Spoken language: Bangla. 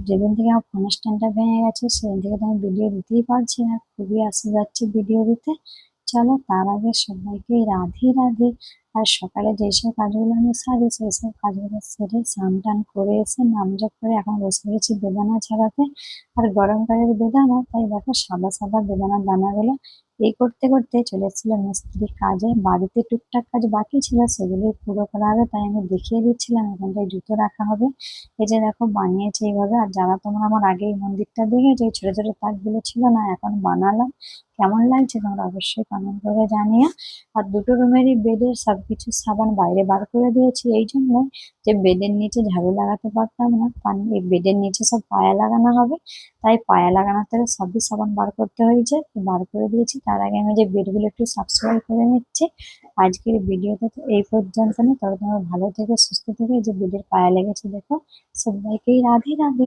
যেদিন থেকে আমার ফোনের স্ট্যান্ডটা ভেঙে গেছে সেদিন থেকে তো আমি ভিডিও দিতেই পারছি না, খুবই আসে যাচ্ছে ভিডিও দিতে। চলো তার আগে সবাইকে রাধে রাধে। আর সকালে যেসব কাজগুলো আমি সারি সেই সব কাজগুলো সেরে স্নান টান করে এসে নাম জপ করে এখন বসে গেছি বেদানা ছাড়াতে। আর গরমকালের বেদানা, তাই দেখো সাদা সাদা বেদানার দানাগুলো এই করতে করতে চলে এসেছিলাম মিস্ত্রির কাজে। বাড়িতে টুকটাক কাজ বাকি ছিল, সেগুলোই পুরো করা হবে, তাই আমি দেখিয়ে দিচ্ছিলাম এখানটায় জুতো রাখা হবে। এই যে দেখো বানিয়েছে এইভাবে। আর যারা তোমরা আমার আগে এই মন্দিরটা দেখেছো, এই ছোট ছোট তাকগুলো ছিল না, এখন বানালাম। কেমন লাগছে তোমরা অবশ্যই কমেন্ট করে জানিও। আর দুটো রুমেরই বেডের সবকিছু সাবান বাইরে বার করে দিয়েছি এই জন্য যে বেডের নিচে ঝাড়ু লাগাতে পারতাম না, কারণ এই বেডের নিচে সব পায়া লাগানো হবে। তাই পায়া লাগানো থেকে সবই সাবান বার করতে হয়েছে, তো বার করে দিয়েছি। তার আগে আমি যে বেডগুলো একটু সাফ সাফাই করে নিচ্ছি। আজকের ভিডিওটা তো এই পর্যন্ত না, তবে তোমরা ভালো থেকো সুস্থ থেকো। এই যে বেডের পায়া লেগেছে দেখো। সবাইকেই রাধে রাধে।